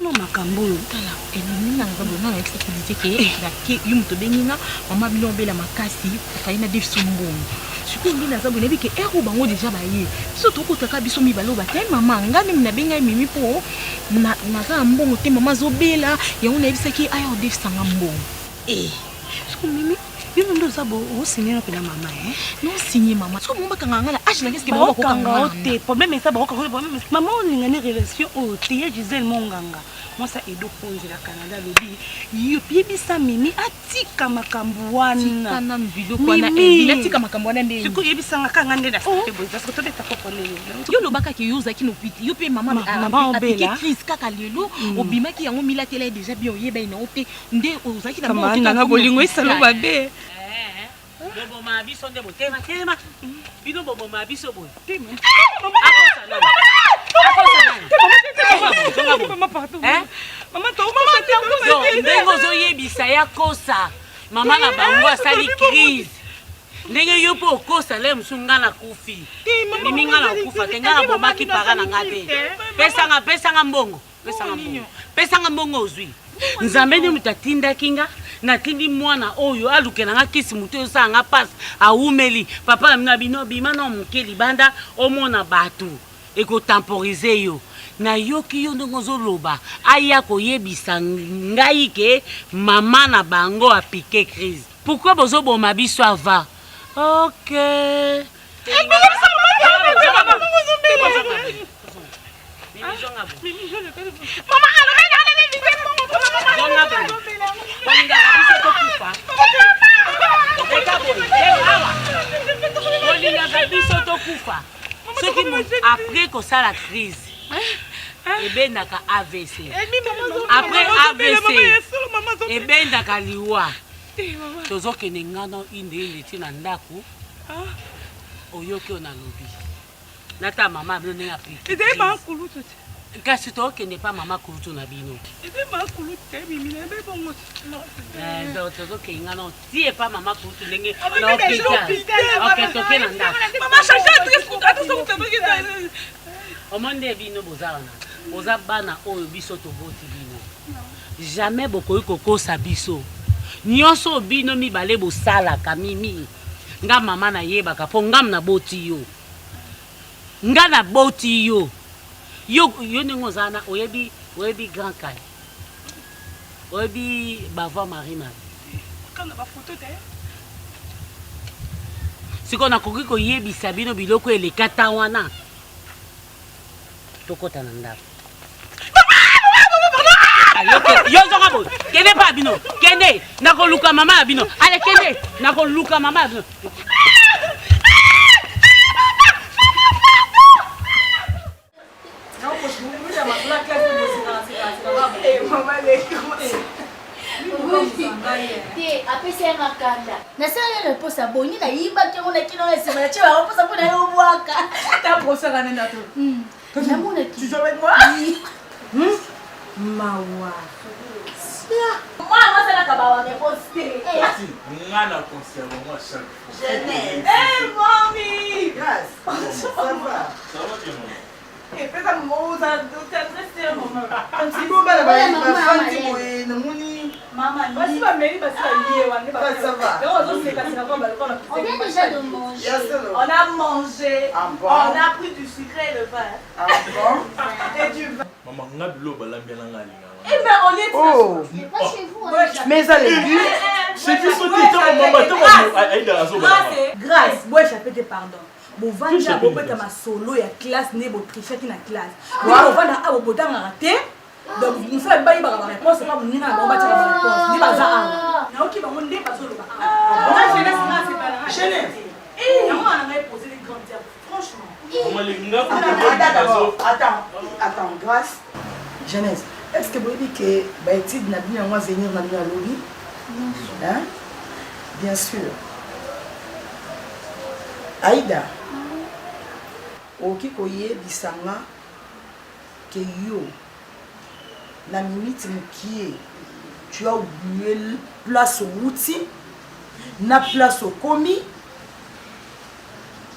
non makambo tala elini nanga bona na expliquer que yo muto bengina mama bilobela makasi akaina defi mbongo surtout ngina za bonebi ke ero bango déjà baye surtout ko taka biso mi balo batel mama ngami na benga mimi po na za mbongo te mama zobela ya una ebisaki ayo defi sanga mbongo surtout mimi yo ndo za bo o signer na pela mama non signer mama so mama kanganga la age na qu'est-ce que ba ko kanganga te problème ça ba ko problème maman on ngane relation o te ya Gisèle Monganga moi ça edo konze la Canada lobi yo pibi sa mimi atika makambo wana kana mvilo kwa na ebi atika makambo wana ndenge siko yebi sanga kanga ndenda sate boy parce que to beta ko konele yo lobaka ki yuza ki no piti yo pe mama obela Chris kaka lelo obimaki yango milatela déjà bien oyeba ina ote nde ozaki na mo tika bolingo isalo babe bobo ma biso nde botema tema bino bobo ma biso boy tema ndenge ozoyebisa ya kosa mama na bango asali crise ndenge yo mpo okosa le mosu nga na kufi mimi nga na kufa te nga na bomaki para na nga te pesanga mbongo pesanga mbongo ozwi nzambe nde moto atindaki nga natindi mwana oyo alukela nga kisi moto oyo osala nga pasi awumeli papa na mina bino bima na moke libanda omona bato ekotemporize yo nayoki yo ndenge ozoloba aya koyebisa ngai ke mama na bango apike crise pourquoi bozoboma biso ava ok après kosala crise ebendaka AVC après AVC ebendaka liwa tozokende ngano inde ti na ndako oyoki ona lobi nata mama bino ndenge apiki kasi tokende pa mama kulutu na bino tozokende ngano tie pa mama kulutu ndenge toke na ndako omonde bino bozalana oza bana oyo biso toboti bino jamais bokoki kokosa biso nyonso bino mibale bosalaka mimi nga mama nayebaka mpo ngam na boti yo nga na boti yo ndenge ozalana oyebi grand kai oyebi bava marie sikoyo nakoki koyebisa bino biloko elekata wana tokota na ndako yo zonga boy kende pa bino kende nakoluka mama ya bino ale kende nakoluka mama ya bino apesi ya makanda nasala na posa boni na yibaki yango na kino na nsima na tie baposa mpo na yo obwaka taposaka nenda to namona tu joues avec moi mawa moi nasalaka bawa réponse te nga na conserve moi chaque fois Genèse mami grâce ça va bien maman pesa maman oza t'adresse maman quand tu vas ba fandi boye na moni maman basi ba meri basi ba lié wana ba ça va on va se casser encore balcon on vient déjà de manger on a mangé on a pris du sucre et le vin et du vin maman nga bilo balambi na nga linga mais on est pas chez vous mais ça les vues c'est juste que maman to aida azo grâce boy chapete pardon bon vanja bobeta ma solo ya classe ne bo trichaki na classe bon vanda abo botanga raté donc nous fait bayi ba réponse pas munina na bomba tira ba réponse ni baza a na oki ba mon ndé pas solo ba on a jeunesse na c'est pas la jeunesse et on a posé les grands termes franchement attends grâce jeunesse est-ce que vous dites que ba étude na bien moi venir na bien lobby hein bien sûr Aïda oki koyebisanga ke yo na minute mokie tu as oublié place au outil na place au commis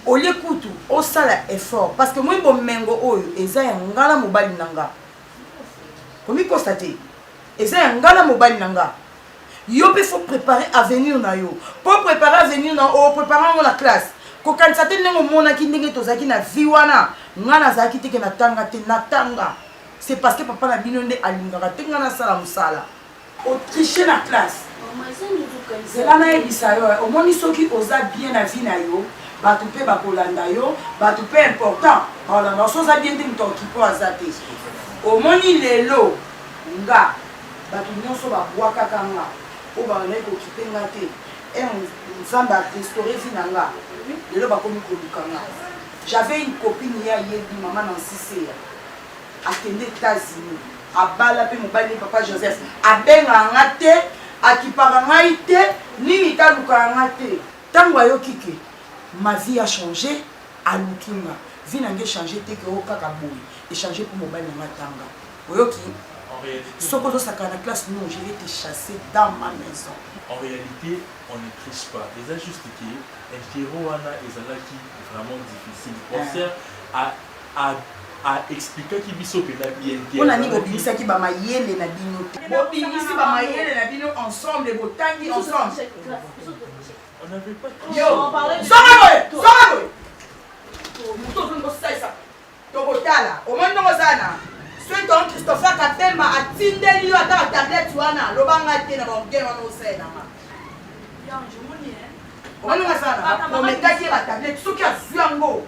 au l'écoute au sala effort parce que moi bon mengo oyo eza ya ngala mobali nanga komi constater eza ya ngala mobali nanga yo pe faut préparer avenir na yo pour préparer avenir na o préparer la classe ko kanisa te ndenge mona ki ndenge tozaki na vie wana ngana zaki te ke na tanga te na tanga c'est parce que papa na bino nde alingaka te ngana sala musala o tricher na classe c'est là na ebisa yo au moins soki oza bien na vie na yo bato pe bakolanda yo bato pe important balanda soza bien te muto okipo aza te au moins lelo nga bato nyonso babwakaka nga o bana kokipe nga te nzambe arestauré vie na nga lelo bakomi koluka nga j'avais une copine ya yebi mama Nancy Seya akende États-Unis abala pe mobali papa Joseph abenga nga te akipaka ngai te nini taluka nga te ntango ayoki ke ma vie a changé aluki nga vie na nge changé te ke o kaka boye échanger pour mobali na nga tanga oyoki soko tozosaka na classe non je vais te chasser dans ma maison. En réalité, on ne triche pas. Les juste qui Interroana et Zalaki vraiment difficile. On sert à expliquer qui biso pe na bien. On a ni bobimisa ki ba mayele na bino. Bobimisi ba mayele na bino ensemble botangi ensemble. On n'avait pas yo. Sora. Muto zongo saisa. Tokotala. O mondo ngozana. Soit ton Christopher Kapemba a tindeli yo ata tablette wana lobanga te na bongela wana osena ma. Ya je moni hein. On nga sana. On metaki la tablette soki azuango.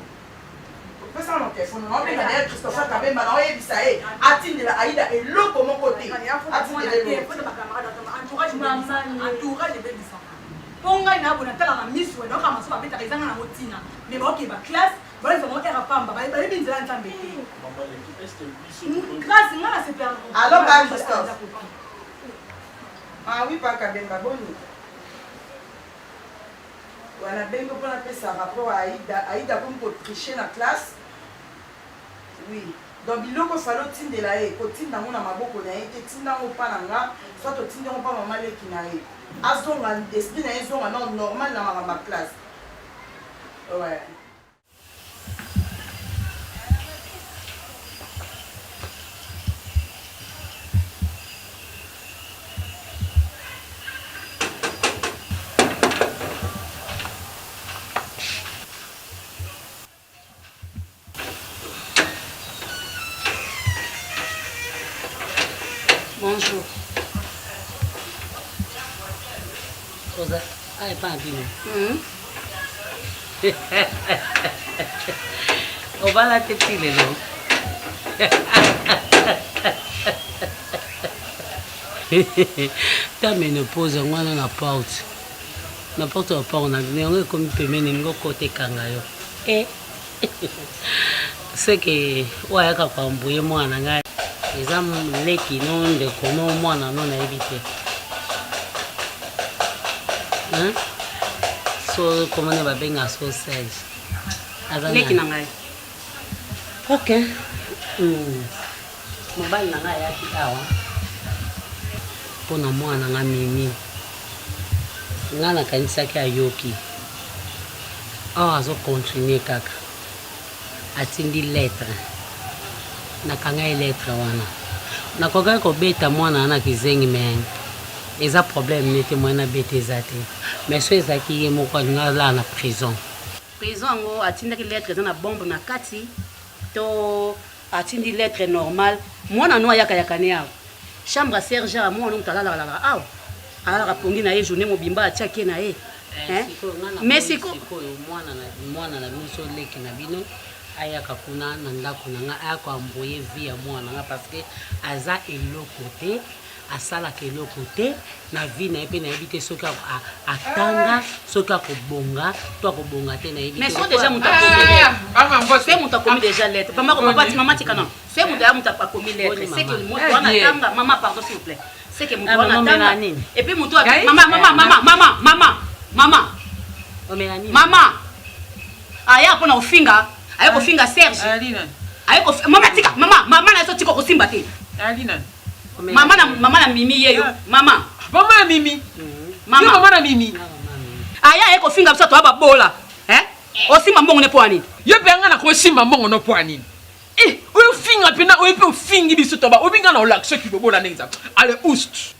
Pesa na téléphone na benga na Christopher Kapemba na oyebisa e atindela Aïda eloko moko te. Atindela eloko na bakamara na entourage entourage bebisa. Ponga na bona tala na miss we na kama so babeta ezanga na motina. Mais ba okay ba classe voilà vraiment era pamba ba binzela ntambe te. Grâce moi c'est perdu. Alors bah Christophe. Ah oui pas Kabemba boni. Voilà bengo pour la pesa rapport à Aïda comme pour tricher la classe. Oui. Donc biloko falo tindela e ko tinda mona maboko na ye te tinda mo pa nanga soit to tinda mo pa mama le kinae. Azonga esprit na ezonga non normal na ma classe. Ouais. Bonjour. Rosa, allez pas un pino. On va la tête les lots. Ta ménopause, on a la porte. La porte au port, on a comme pemene ngo côté kangayo. Eh. C'est que ouais ka kwa mbuye mwana ngai. Ezam leki non de kono mwana non na ebite. Hein? So comment on va bien à so sage. Leki na ngai. OK. Mobile na ngai ya kitawa. Pona mwana nga mimi. Ngana kanisa ki ayoki. Ah azo continuer kaka. Atindi lettre. Nakanga lettre wana. Nakoka ko beta mwana na kizengi men. Eza problème nete mwana beta ezate. Mais so ezaki ye moko ngala na prison. Prison ngo atindi lettre na bombe na kati. To atindi lettre normale. Mwana no ayaka yakane awo. Chambre serge à moi on tala la awo. Alors apondi na ye journée mobimba atiaki na ye. Mais siko mwana na biso leki na bino ayaka kuna na ndako nanga ayako amboye vie ya mwana nga parce que aza eloko te asala keloko te na vie na epe na ebite soki atanga soki akobonga to akobonga te na ebite. Mais so déjà muta komi c'est muta komi déjà lettre maman tika non c'est muta muta pas komi lettre c'est que muta wana tanga maman pardon s'il vous plaît c'est que muta wana tanga et puis muta maman maman aya pona ofinga ayako finga Serge. Alina. Ayako mama tika mama na so tika ko simba te. Alina. Maman na mimi yeyo. Maman. Maman na mimi. Maman na mimi. Aya eko finga biso to ba bola. Osimba mbongo ne poani. Yo penga na ko simba mbongo no poani. Oyo finga pena oyo pe fingi biso to ba obinga na olaction ki bobola nenza. Ale oust.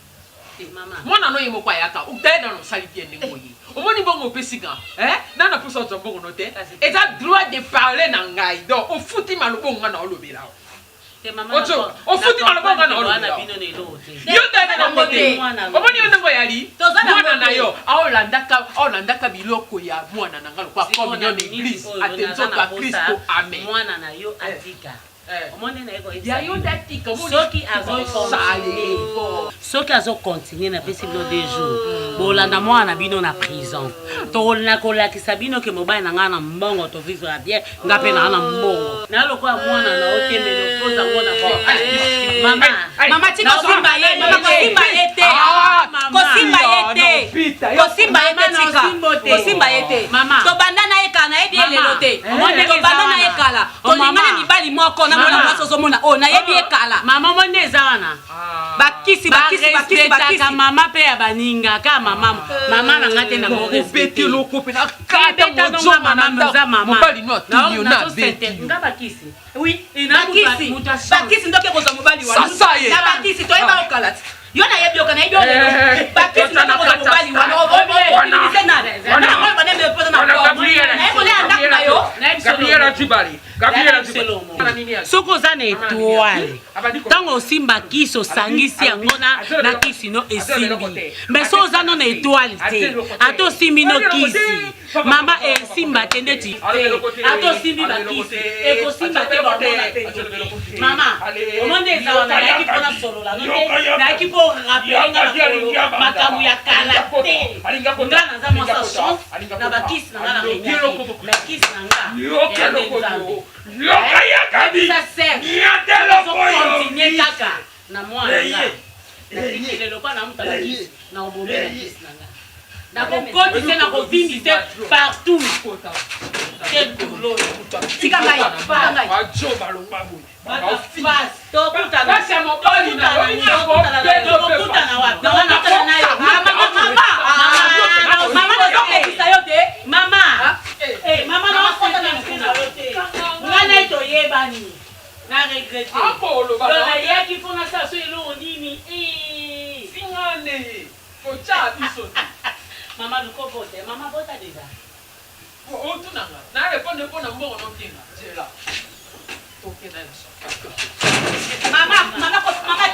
Mwana no yemo kwa yaka. Utaenda no sali piende ngoyi. Omoni bongo pesika. Nana puso to mbongo no te. Et a droit de parler na ngai. Donc o futi malobongo na olobela. Ocho, o futi malobongo na olobela. Yo tena na mote. Omoni yo ndongo yali. Mwana na yo. Aolandaka biloko ya mwana na ngalo kwa communion église. Attention kwa Kristo. Amen. Mwana na yo atika. Omoni na ego ya yo datika. Soki azo continuer na pesi bino 2 jours. Bolanda mwana bino na prison. To na kolakisa bino ke mobile na ngana mbongo to vivre bien. Ngape na ngana mbongo. Na lokwa mwana na otemelo poza ngona kwa. Mama tika kosimba ye, mama kosimba yete. Kosimba yete. Kosimba yete tika. Kosimba yete. Mama. To bandana ekana ebi elelote. To bandana ekala. To lingana mibali moko na mwana mwaso mona. Oh na yebi ekala. Mama mone ezana. Bakisi. Mama pe ya baninga ka mama na ngate na mo respecter loko pe na kata mo zo mama mobali no tunyo na beti nga bakisi oui bakisi ndoke koza mobali wana na bakisi to eba okalati yo na yebi okana yebi olelo bakisi ndoke koza mobali wana obise na na bana me poza na Gabriela Tibali soko za na étoile tango osimba kisi osangisi yango na kisi no esimbi mais so oza no na étoile te ata osimbi no kisi mama esimba te ndeti ata osimbi bakisi ekosimba te babona te mama omoni eza wana nayaki mpona solola no te nayaki mpo rapelenga na makambo ya kala te nga naza mwasa chance na bakisi na nga na renyaki mais kisi na nga Loka yakabi. Continue kaka na mwana nga. Na tikile lokwa na mutala kisi na obombe na kisi na nga. Na kokoti se na kovindi se partout. Quel boulot. Tika ngai. Wajo balongba boy. Tokuta na. Basi mobali na. Tokuta na wapi? Tokuta na yo. Mama ndoke yote. Mama. Mama na wakota na mkuna yote. Ngana ito yebani. Na regrette. Apolo baba. Dona yaki pona sa so elo nini. Singane. Kocha biso. Mama luko vote. Mama vota déjà. O tunanga. Na répondre pona mbongo no kinga. Jela. Mama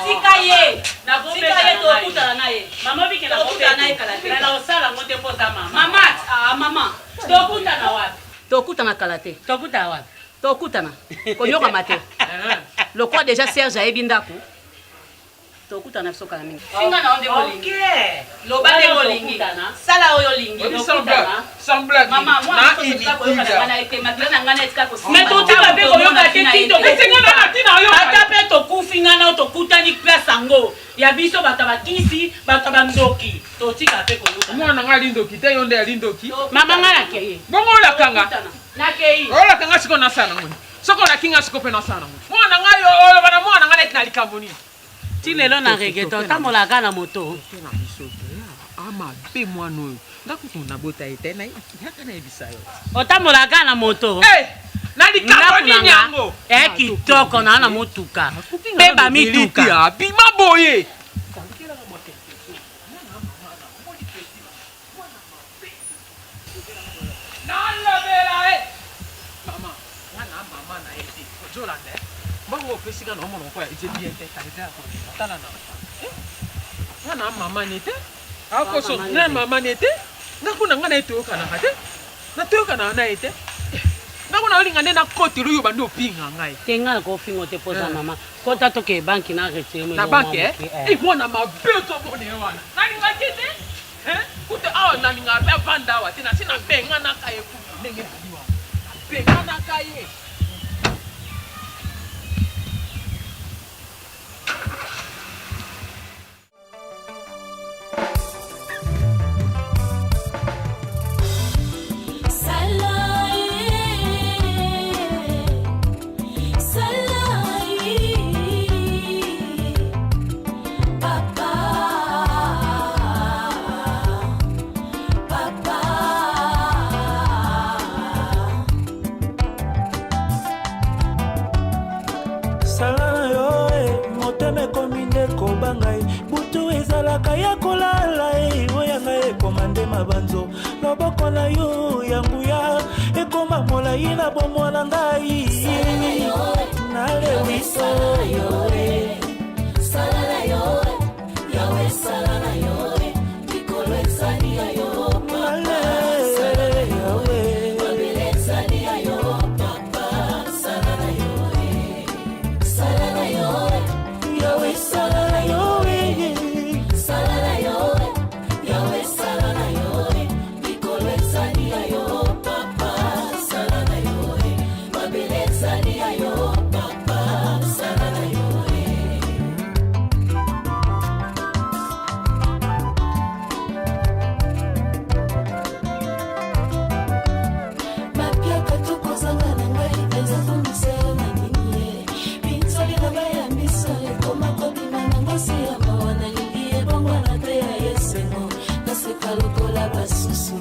tika ye. Na bombe to kuta na ye. Mama bike na kuta na ye kala. Na osala ngote poza mama. Mama. To kuta na wapi? To kuta na kala te. To kuta wapi? To kuta na. Konyoka mate. Le quoi déjà Serge a ebindako. To kuta na soka na mingi. Finga na onde bolingi. Okay. Loba de bolingi. Sala oyo lingi. Sambla. Mama moi je sais pas ko yoka na ete magrana ngana etika ko. Mais to tika pe ko yoka te tito. Esenga na tina yo. Ata pe to kufinga na to kutani place ango. Ya biso batabakisi, batabamdoki. To tika pe ko yoka. Mwana nga lindoki te yonde ya lindoki. Mama ngana keye. Bongo la kanga. Na keye. Ola kanga siko na sana ngoni. Soko na kinga siko pe na sana ngoni. Mwana nga yo ola bana mwana nga na likamboni. Tilelo na reggaeton tamola kana moto. Ama be mwana oyo. Ngakukunda bota ete na yaka na ebisa yo. Otamola kana moto. Na likamboni nyango. Kitoko na motuka. Pe ba mituka. Bima boye. Bongo pesika na mono kwa ije bien te kalida ko tala na na mama nete ako so na mama nete ngakuna ngana etoka na kate na toka na na ete ngakuna olinga ne na koti ruyo bando pinga ngai tenga ko fingo te poza mama kota to ke banki na rete mo na banki mona mabeto bone wana nani ngakete kute awa nani ngabe vanda wa tina sina benga na kaye ku ndenge diwa benga na kaye. mabanzo loboko na yo yangu ya ekoma molai na bomwana ngai nalewiso Salala yo, Yahweh salala yo, Nikolo ezali ya yo, Papa salala yo, Mabele ezali ya yo, Papa salala yo, salala yo, Yahweh salala yo, salala yo, Yahweh salala yo, Nikolo ezali ya yo, Papa salala yo, Mabele ezali ya yo, Papa salala yo. Lokola basusu